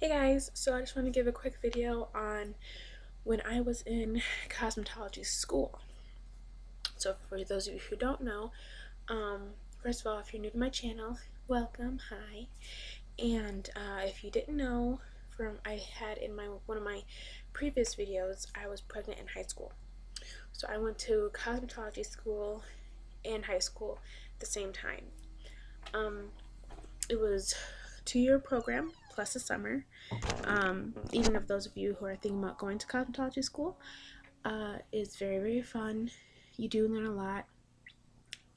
Hey guys, so I just want to give a quick video on when I was in cosmetology school. So for those of you who don't know, first of all, if you're new to my channel, welcome, hi. And if you didn't know, I had in one of my previous videos, I was pregnant in high school. So I went to cosmetology school and high school at the same time. It was a 2-year program plus a summer. Even of those of you who are thinking about going to cosmetology school, it's very, very fun. You do learn a lot,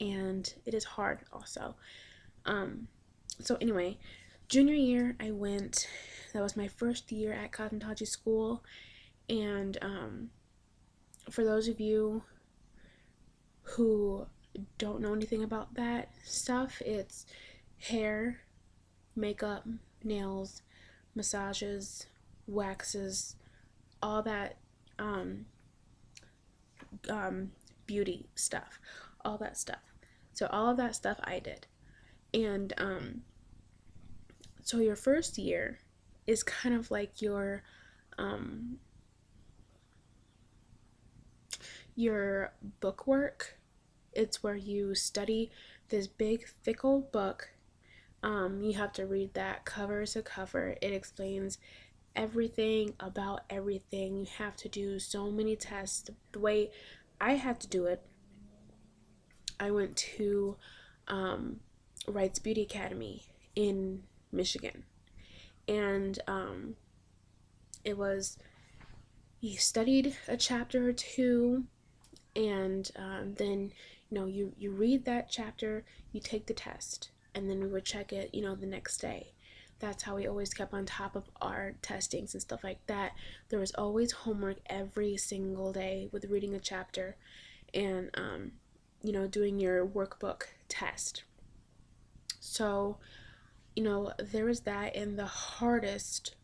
and it is hard also. So anyway, junior year I went. That was my first year at cosmetology school, and for those of you who don't know anything about that stuff, it's hair, makeup, nails, massages, waxes, all that beauty stuff, all that stuff. So all of that stuff I did. And so your first year is kind of like your book work. It's where you study this big thick old book. You have to read that cover to cover. It explains everything about everything. You have to do so many tests. The way I had to do it, I went to Wright's Beauty Academy in Michigan, and it was, you studied a chapter or two, and then you read that chapter, you take the test, and then we would check it the next day. That's how we always kept on top of our testings and stuff like that. There was always homework every single day with reading a chapter and doing your workbook test. So there was that, and the hardest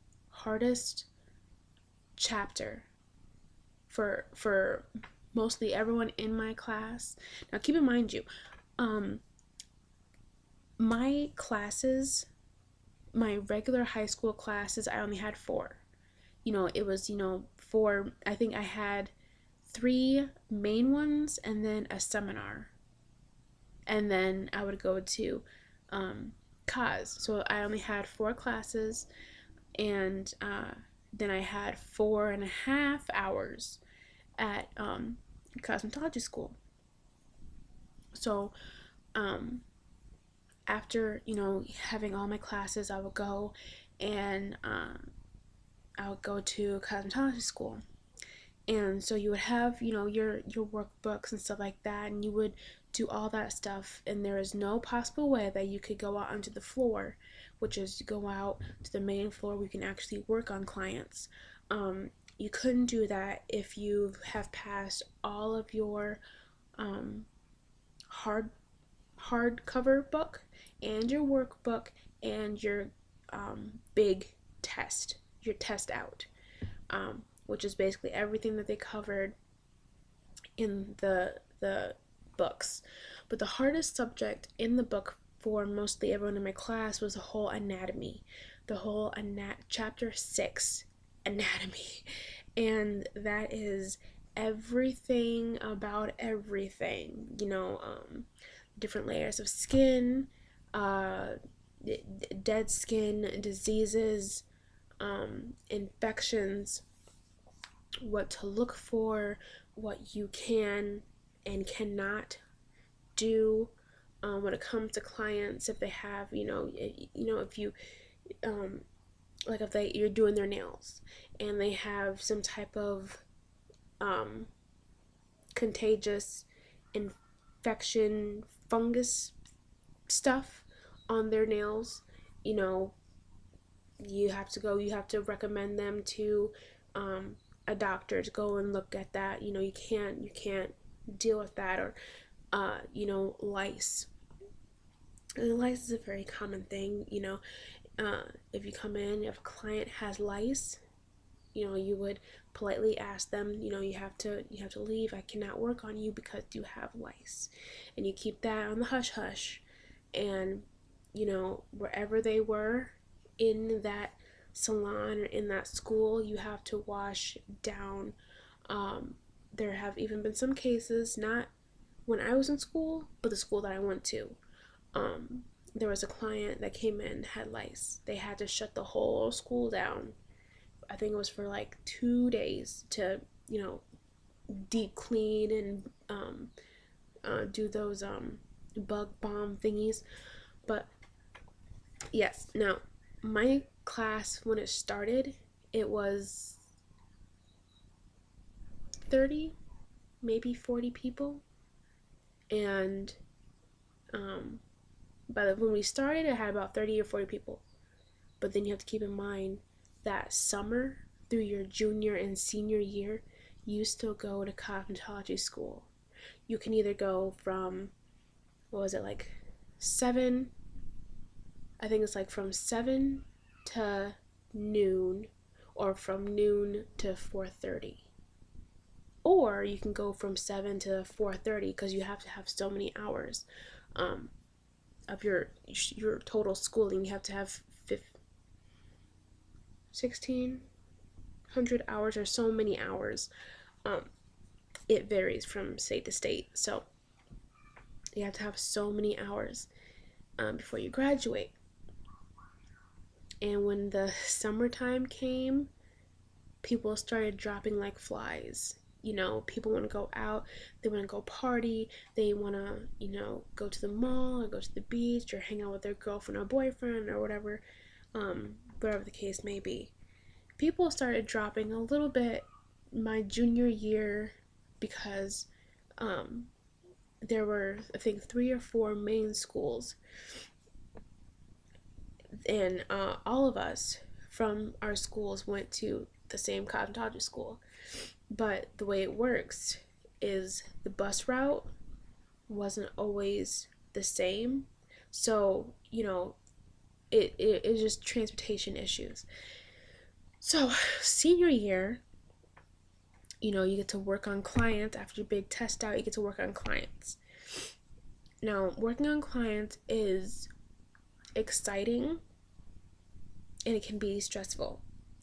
chapter for mostly everyone in my class. Now keep in mind, my classes, my regular high school classes, I only had 4. It was 4. I think I had 3 main ones and then a seminar, and then I would go to Cos. So I only had 4 classes, and then I had 4.5 hours at cosmetology school. So after having all my classes, I would go and I would go to cosmetology school. And so you would have your workbooks and stuff like that, and you would do all that stuff, and there is no possible way that you could go out onto the floor, which is go out to the main floor where you can actually work on clients. You couldn't do that if you have passed all of your hardcover book and your workbook and your big test, your test out, which is basically everything that they covered in the books. But the hardest subject in the book for mostly everyone in my class was the whole anatomy, chapter 6, anatomy. And that is everything about everything, different layers of skin, dead skin, diseases, infections, what to look for, what you can and cannot do when it comes to clients. If they have, if you, like if you're doing their nails and they have some type of contagious infection, fungus stuff on their nails, you have to recommend them to a doctor to go and look at that. You can't deal with that. Or lice. And lice is a very common thing. If you come in, if a client has lice, you would politely ask them, you have to leave. I cannot work on you because you have lice. And you keep that on the hush hush. And wherever they were in that salon or in that school, you have to wash down. Um, there have even been some cases, not when I was in school, but the school that I went to. Um, there was a client that came in, had lice. They had to shut the whole school down. I think it was for like 2 days to, deep clean and do those bug bomb thingies. But yes, now my class, when it started, it was 30, maybe 40 people. And um, when we started, it had about 30 or 40 people. But then you have to keep in mind that summer through your junior and senior year, you still go to cosmetology school. You can either go from, what was it, like 7, I think it's like from 7 to noon, or from noon to 4:30. Or you can go from 7 to 4:30 because you have to have so many hours um, of your total schooling. You have to have 1,600 hours or so many hours. Um, it varies from state to state. So you have to have so many hours before you graduate. And when the summertime came, people started dropping like flies. People want to go out, they want to go party, they want to, go to the mall or go to the beach or hang out with their girlfriend or boyfriend or whatever, whatever the case may be. People started dropping a little bit my junior year because there were, I think, 3 or 4 main schools, and all of us from our schools went to the same cosmetology school. But the way it works is the bus route wasn't always the same. So, it's just transportation issues. So, senior year, you get to work on clients. After your big test out, you get to work on clients. Now, working on clients is exciting and it can be stressful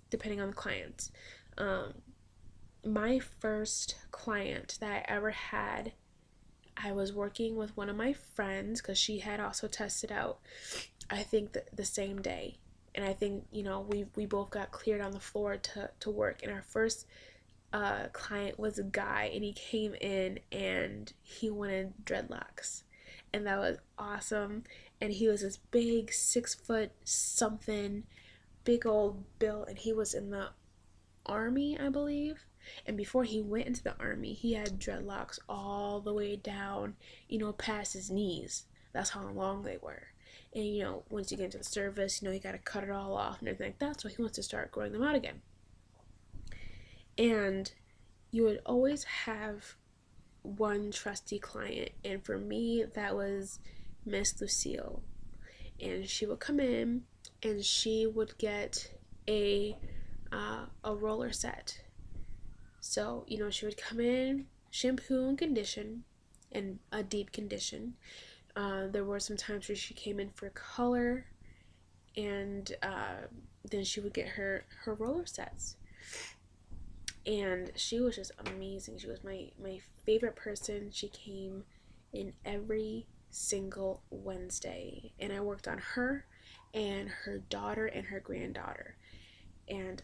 depending on the clients. My first client that I ever had, I was working with one of my friends because she had also tested out, I think, the same day. And I think, we both got cleared on the floor to work. And our first client was a guy, and he came in and he wanted dreadlocks. And that was awesome. And he was this big 6 foot something, big old build, and he was in the army, I believe. And before he went into the army, he had dreadlocks all the way down, past his knees. That's how long they were. And once you get into the service, you gotta cut it all off and everything like that. So he wants to start growing them out again. And you would always have one trusty client, and for me, that was Miss Lucille. And she would come in, and she would get a roller set. So, she would come in, shampoo and condition, and a deep condition. There were some times where she came in for color, and then she would get her roller sets. And she was just amazing. She was my favorite person. She came in every single Wednesday, and I worked on her and her daughter and her granddaughter. And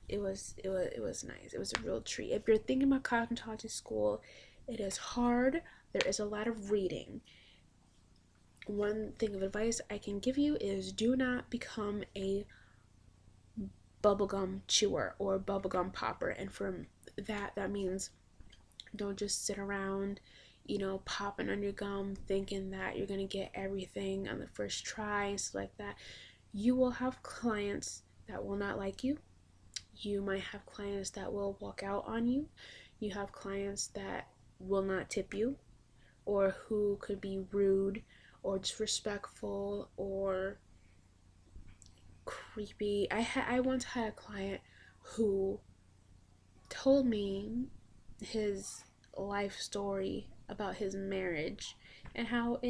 it was nice. It was a real treat. If you're thinking about cosmetology school, it is hard. There is a lot of reading. One thing of advice I can give you is do not become a bubblegum chewer or bubblegum popper. And from that means don't just sit around, popping on your gum thinking that you're gonna get everything on the first try, stuff like that. You will have clients that will not like you. You might have clients that will walk out on you. You have clients that will not tip you, or who could be rude or disrespectful or creepy. I once had a client who told me his life story about his marriage and how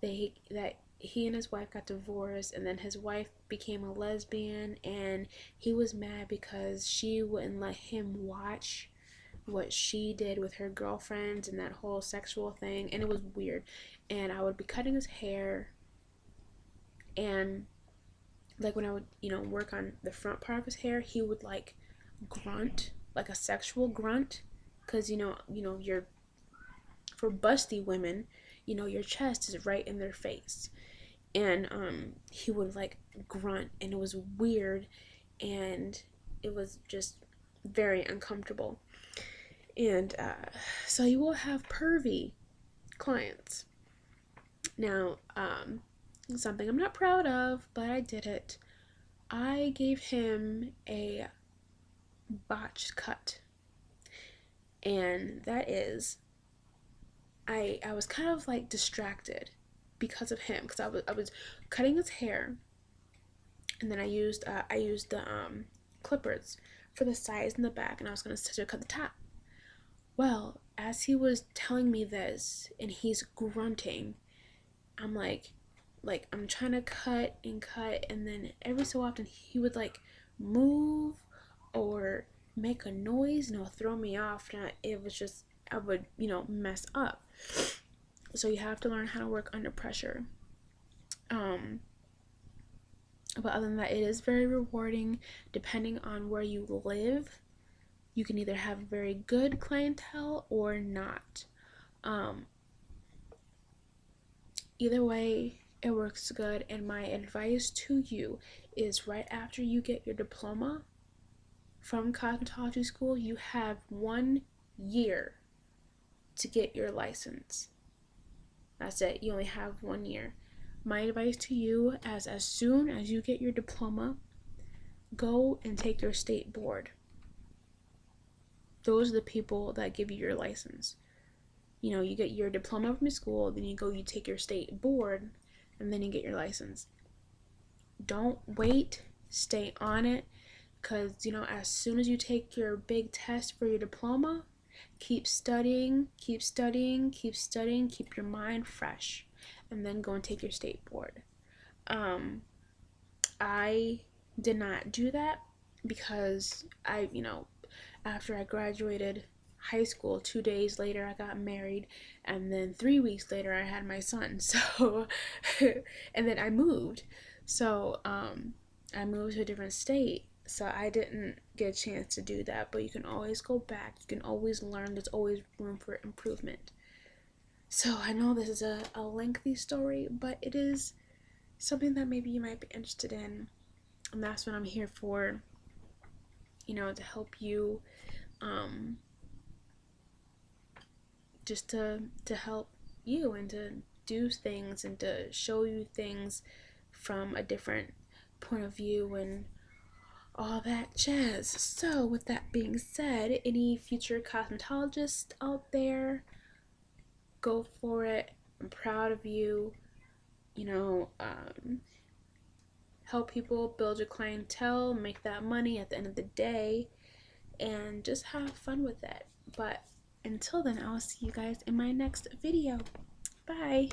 that he and his wife got divorced, and then his wife became a lesbian, and he was mad because she wouldn't let him watch what she did with her girlfriends and that whole sexual thing, and it was weird. And I would be cutting his hair, and like when I would, work on the front part of his hair, he would like grunt, like a sexual grunt, because you're for busty women, your chest is right in their face, and he would like grunt, and it was weird, and it was just very uncomfortable, and so you will have pervy clients. Now, something I'm not proud of, but I did it. I gave him a botched cut, and that is, I was kind of like distracted because of him, because I was cutting his hair, and then I used the clippers for the sides and the back, and I was gonna scissor cut the top. Well, as he was telling me this and he's grunting, I'm like I'm trying to cut and cut, and then every so often he would like move or make a noise, and it'll throw me off, and it was just, I would mess up. So you have to learn how to work under pressure. um but other than that, it is very rewarding. Depending on where you live, you can either have very good clientele or not. um Either way, it works good, and my advice to you is, right after you get your diploma from cosmetology school, you have 1 year to get your license. That's it. You only have 1 year. My advice to you, as soon as you get your diploma, go and take your state board. Those are the people that give you your license. You get your diploma from school, then you take your state board, and then you get your license. Don't wait. Stay on it, because as soon as you take your big test for your diploma, keep studying, keep studying, keep studying, keep your mind fresh, and then go and take your state board. I did not do that because after I graduated high school, 2 days later I got married, and then 3 weeks later I had my son. So, and then I moved. So, I moved to a different state. So I didn't get a chance to do that, but you can always go back. You can always learn. There's always room for improvement. So I know this is a lengthy story, but it is something that maybe you might be interested in. And that's what I'm here for, to help you, just to help you, and to do things, and to show you things from a different point of view, and all that jazz. So with that being said, any future cosmetologists out there, go for it. I'm proud of you. Help people, build your clientele, make that money at the end of the day, and just have fun with it. But until then, I'll see you guys in my next video. Bye.